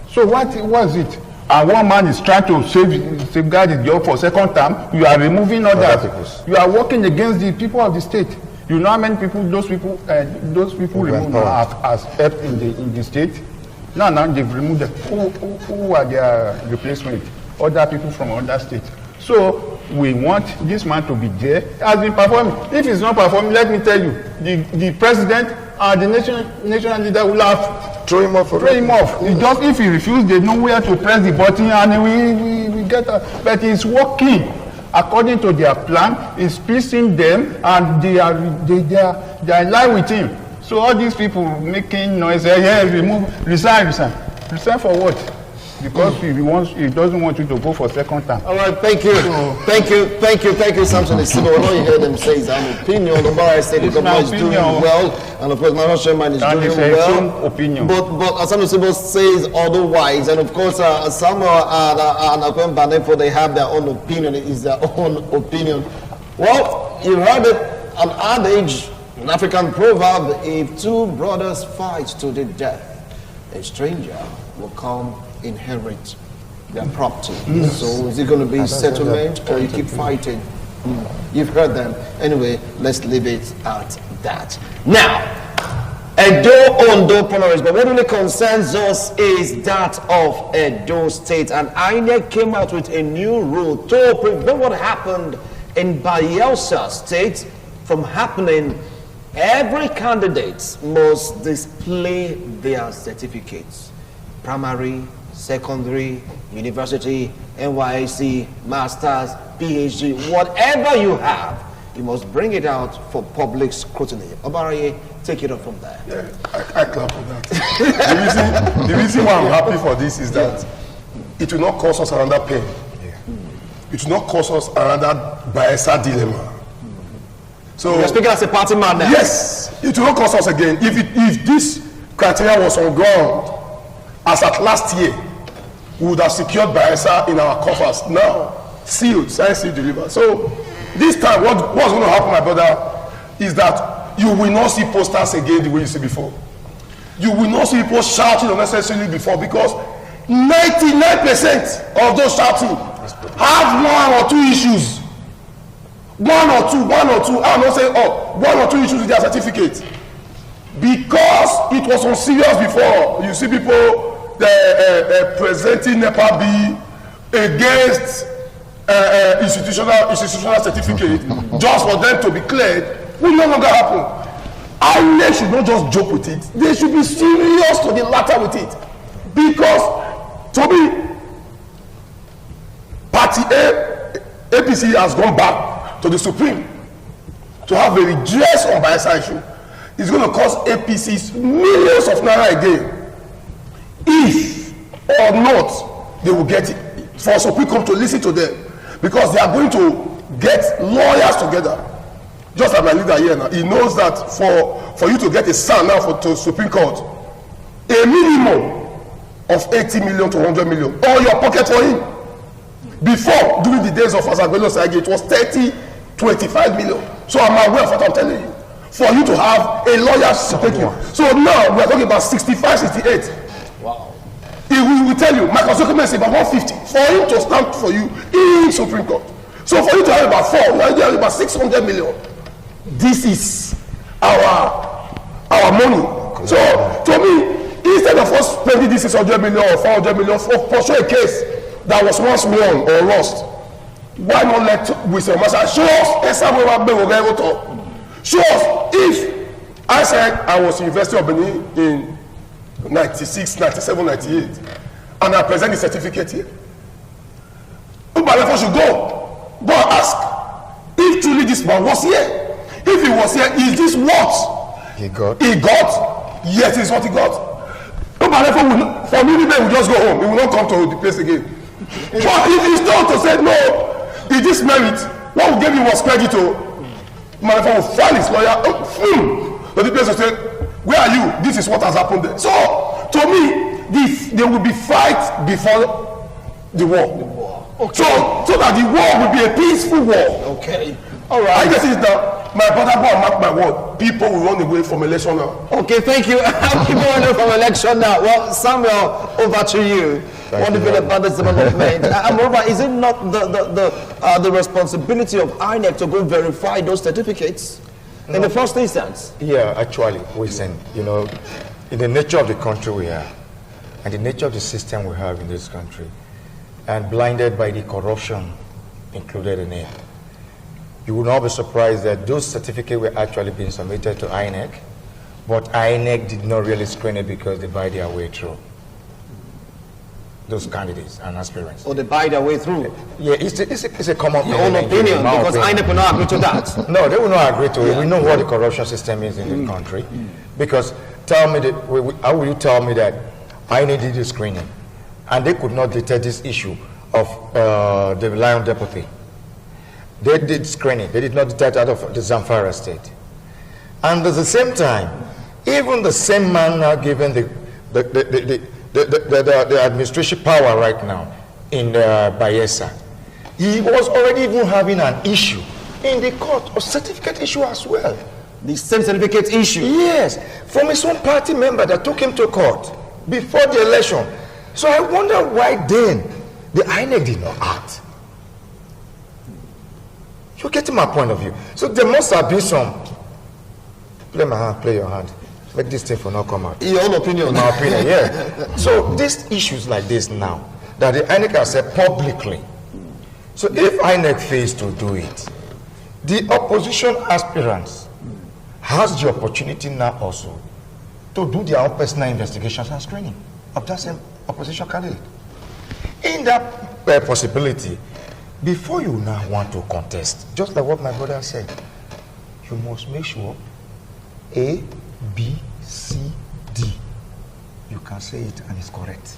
So what was it? And one man is trying to safeguard his job for second term. You are removing others. You are working against the people of the state. You know how many people those people removed have helped in the state. Now they've removed them. Who are their replacement? Other people from other states. So we want this man to be there. Has been performing. If he's not performing, let me tell you, the president and the national leader will have throw him off. Just if he refuses, they know where to press the button, and we get out. But he's working according to their plan. He's pleasing them, and they are in line with him. So all these people making noise, resign for what? Because he doesn't want you to go for second term. All right, thank you. Thank you, Samson Isibo. I know you heard them say it's an opinion. The bar said the government is doing well, and of course, my chairman is doing well. Opinion. But Samson Isibo says otherwise, and of course, some and Banefo, they have their own opinion. It is their own opinion. Well, you heard it, an adage, an African proverb: if two brothers fight to the death, a stranger will come inherit their property. So is it going to be settlement or you keep fighting? You've heard them. Anyway, let's leave it at that. Now, Edo primaries, but what really concerns us is that of Edo State. And INEC came out with a new rule to prevent what happened in Bayelsa State from happening. Every candidate must display their certificates. Primary, secondary, university, NYSC, masters, PhD, whatever you have, you must bring it out for public scrutiny. Obaraye, take it up from there. Yeah, I clap for that. the reason why I'm happy for this is that it will not cause us another pain. It will not cause us another Bayelsa dilemma. So you're speaking as a party man now. Yes, it will not cause us again. If this criteria was on ground as at last year, we would have secured Bayelsa in our coffers. Now, sealed, signed, sealed, delivered. So this time, what's going to happen, my brother, is that you will not see posters again the way you see before. You will not see people shouting unnecessarily before, because 99% of those shouting have one or two issues. One or two. I'm not saying one or two issues with their certificate. Because it was on serious before. You see people presenting NEPA B against institutional certificate just for them to be cleared will no longer happen. INEC should not just joke with it. They should be serious to the latter with it. Because to me, Party APC has gone back to the Supreme to have a redress on Bayelsa issue. It's going to cost APCs millions of naira again. If or not, they will get it. For Supreme Court to listen to them, because they are going to get lawyers together. Just like my leader here now, he knows that for you to get a son now to Supreme Court, a minimum of 80 million to 100 million, or your pocket for him. Before, during the days of Asagbelo Sage, it was 30-25 million. So I'm aware of what I'm telling you. For you to have a lawyer to take you. So now we are talking about 65, 68. Wow. He will tell you, my document is about 150 for him to stamp for you in Supreme Court. So for you to have about 4, you have about 600 million. This is our money. So to me, instead of us spending this 600 million or 400 million for pursue a case that was once won or lost, why not let Wisdom Master show us show us if I said I was in University of Benin in 96, 97, 98, and I present the certificate here. Ubalefo should go and ask if truly this man was here. If he was here, is this what He got. Yes, it's what he got. Ubalefo will, for me, will just go home. He will not come to the place again. But if he's not to say no, he just merit. What we gave him was credit to. Ubalefo will file his lawyer. But the place will say, where are you? This is what has happened there. So, to me, there will be fight before the war. Okay. So that the war will be a peaceful war. Okay. All right. I guess it's now. My brother, go and mark my word. People will run away from election now. Okay, thank you. People run away from election now. Well, Samuel, over to you. What do you feel about this development? And moreover, is it not the responsibility of INEC to go verify those certificates in the first instance? Yeah, actually, listen, you know, in the nature of the country we are, and the nature of the system we have in this country, and blinded by the corruption included in it, you will not be surprised that those certificates were actually being submitted to INEC, but INEC did not really screen it because they buy their way through. Those candidates and aspirants. Or they buy their way through? Yeah, it's a common your own opinion, because INEC will not agree to that. No, they will not agree to it. We know what the corruption system is in the country. Because tell me, how will you tell me that INEC did the screening and they could not detect this issue of the Lion Deputy? They did screening. They did not detect out of the Zamfara state. And at the same time, even the same man now given the administration power right now in Bayelsa, he was already even having an issue in the court, a certificate issue as well. The same certificate issue? Yes, from his own party member that took him to court before the election. So I wonder why then the INEC did not act. You're getting my point of view. So there must have been some, play my hand, play your hand. Make this thing for not come out. Your own opinion. In my opinion, yeah. So these issues like this now, that the INEC has said publicly. So if INEC fails to do it, the opposition aspirants has the opportunity now also to do their own personal investigations and screening of that same opposition candidate. In that possibility, before you now want to contest, just like what my brother said, you must make sure A, B, C, D. You can say it and it's correct.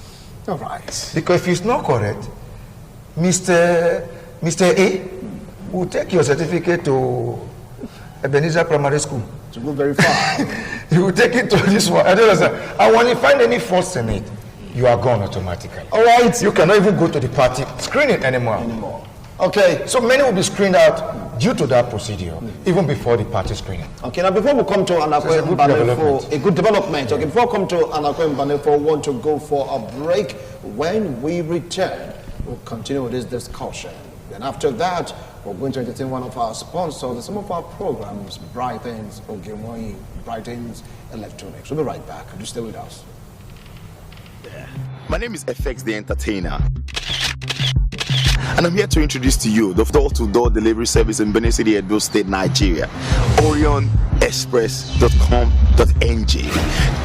All right. Because if it's not correct, Mr. A will take your certificate to Ebenezer Primary School. To go very far. He will take it to this one. I don't understand. And when you find any faults in it, you are gone automatically. All right. You cannot even go to the party screening anymore. Okay. So many will be screened out due to that procedure, even before the party screening. Okay, now before we come to Anakwe Mbane for a good development, okay, before we come to Anakwe Mbane for want to go for a break, when we return, we'll continue with this discussion. Then after that, we're going to entertain one of our sponsors, some of our programs, Brightens, Ogemoyi, Brightens Electronics. We'll be right back. Do stay with us. My name is FX the Entertainer, and I'm here to introduce to you the door-to-door delivery service in Benin City, Edo State, Nigeria. OrionExpress.com.ng.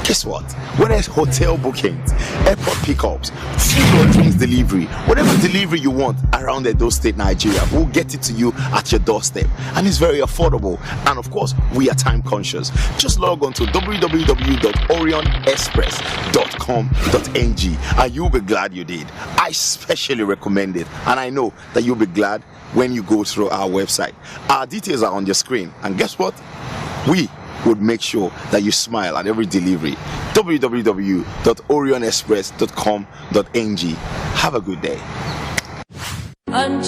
Guess what? Whether it's hotel bookings, airport pickups, food or drinks delivery, whatever delivery you want around Edo State, Nigeria, we'll get it to you at your doorstep, and it's very affordable. And of course, we are time conscious. Just log on to www.orionexpress.com.ng and you'll be glad you did. I especially recommend it, and I know that you'll be glad when you go through our website. Our details are on your screen, and guess what? We would make sure that you smile at every delivery. www.orionexpress.com.ng. Have a good day. In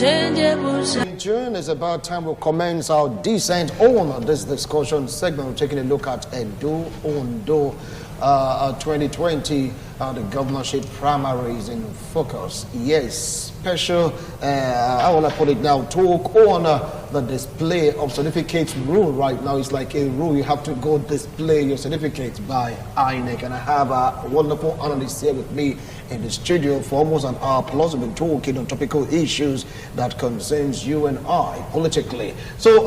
June, it's about time we commence our descent on this discussion segment. We're taking a look at Edo Ondo 2020, the governorship primaries in focus. Yes, special, how will I put it now, talk on the display of certificates rule right now. It's like a rule, you have to go display your certificates by INEC. And I have a wonderful analyst here with me in the studio for almost an hour plus. We've been talking on topical issues that concerns you and I politically. So,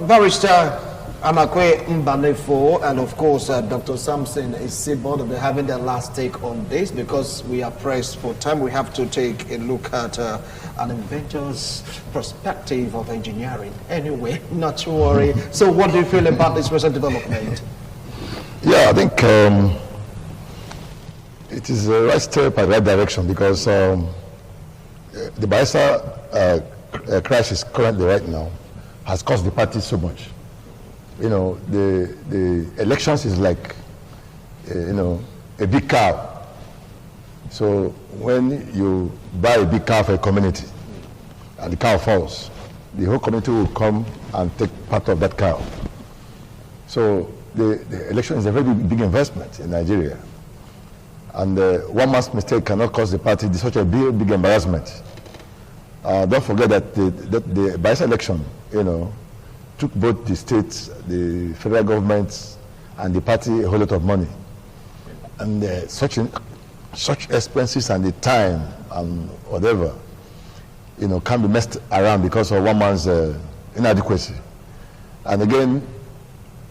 Barrister, Amakwe Mbanefo and of course Dr. Samson Isibo, they're having their last take on this because we are pressed for time. We have to take a look at an inventor's perspective of engineering. Anyway, not to worry. So what do you feel about this recent development? Yeah, I think it is a right step in the right direction because the Bayelsa crisis currently right now has cost the party so much. You know, the elections is like, you know, a big cow. So when you buy a big cow for a community and the cow falls, the whole community will come and take part of that cow. So the election is a very big investment in Nigeria. And one man's mistake cannot cause the party such a big embarrassment. Don't forget that the Bayelsa election, you know, took both the states, the federal government, and the party a whole lot of money. And such expenses and the time and whatever, you know, can be messed around because of one man's inadequacy. And again,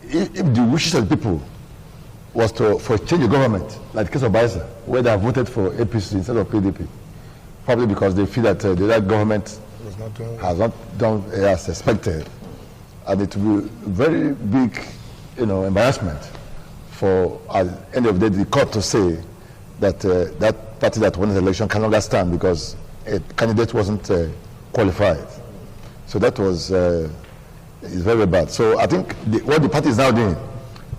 if the wishes of the people was for a change of government, like the case of Bayelsa, where they have voted for APC instead of PDP, probably because they feel that the other government has not done as expected. And it will be very big, you know, embarrassment for, at the end of the day, the court to say that that party that won the election can no longer stand because a candidate wasn't qualified. So that was is very bad. So I think what the party is now doing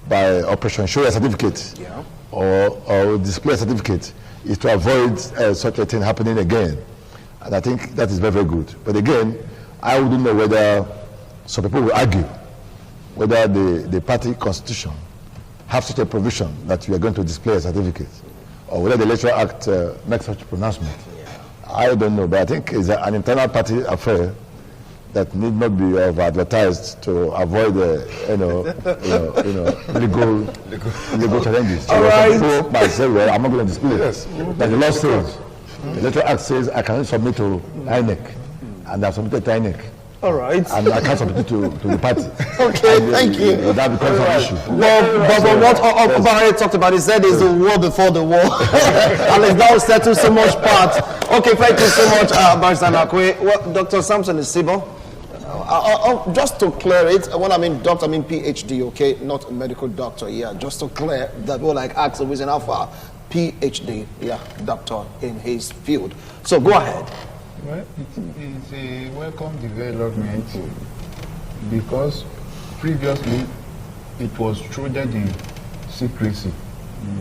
by Operation Show a Certificate or Display a Certificate is to avoid such a thing happening again. And I think that is very, very good. But again, I wouldn't know whether some people will argue whether the party constitution have such a provision that you are going to display a certificate, or whether the Electoral Act makes such a pronouncement. I don't know, but I think it's an internal party affair that need not be advertised to avoid legal challenges. So all right. Might say, well, I'm not going to display it. But the law says, the Electoral Act says I can somebit to INEC, and I've submitted to INEC. All right. And I can't submit to the party. Okay, thank you. That becomes an issue. But what Obahari talked about, he said is the war before the war. And it's now settled so much part. Okay, thank you so much, Barrister Nakwe. Well, Dr. Samson Isibo, just to clear it, when I mean doctor, I mean PhD, okay? Not a medical doctor, yeah. Just to clear that, well, like ask the reason how far PhD, yeah, doctor in his field. So go ahead. Well, it's a welcome development because previously it was trudged in secrecy.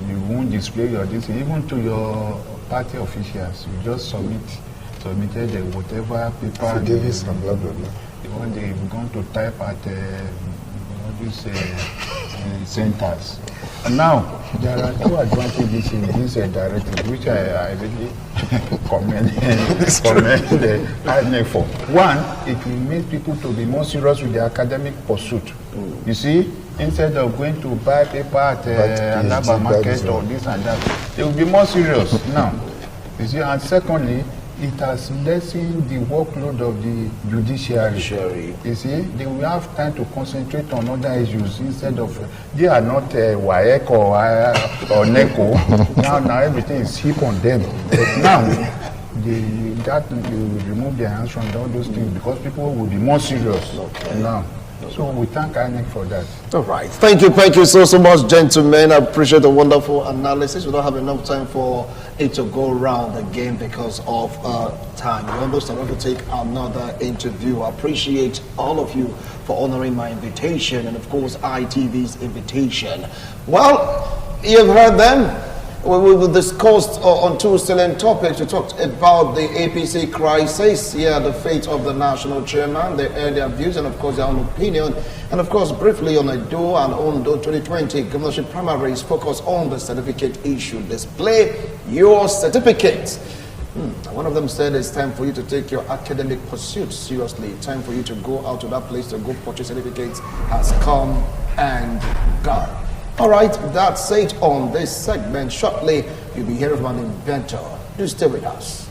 You won't display your this even to your party officials. You just submitted whatever paper. Davis and blah blah blah. The one they've gone to type at centers. Now there are two advantages in this directive, which I really commend INEC for. One, it will make people to be more serious with their academic pursuit. You see, instead of going to buy paper at Alaba market or this and that, they will be more serious now. You see, and secondly, it has lessened the workload of the judiciary. You see, they will have time to concentrate on other issues instead of, they are not WAEC or NECO. now everything is hip on them. But now, you remove their hands from all those things because people will be more serious now. So we thank INEC for that. All right. Thank you so much, gentlemen. I appreciate the wonderful analysis. We don't have enough time for it to go around again because of time. We understand we have to take another interview. I appreciate all of you for honoring my invitation and, of course, ITV's invitation. Well, you've heard them. We discussed on two salient topics. We talked about the APC crisis, the fate of the national chairman, their views, and of course their own opinion. And of course, briefly on Edo and Ondo 2020 governorship primaries, focus on the certificate issue. Display your certificate. One of them said it's time for you to take your academic pursuits seriously. Time for you to go out to that place to go purchase certificates has come and gone. All right, that's it on this segment. Shortly, you'll be hearing from an inventor. Do stay with us.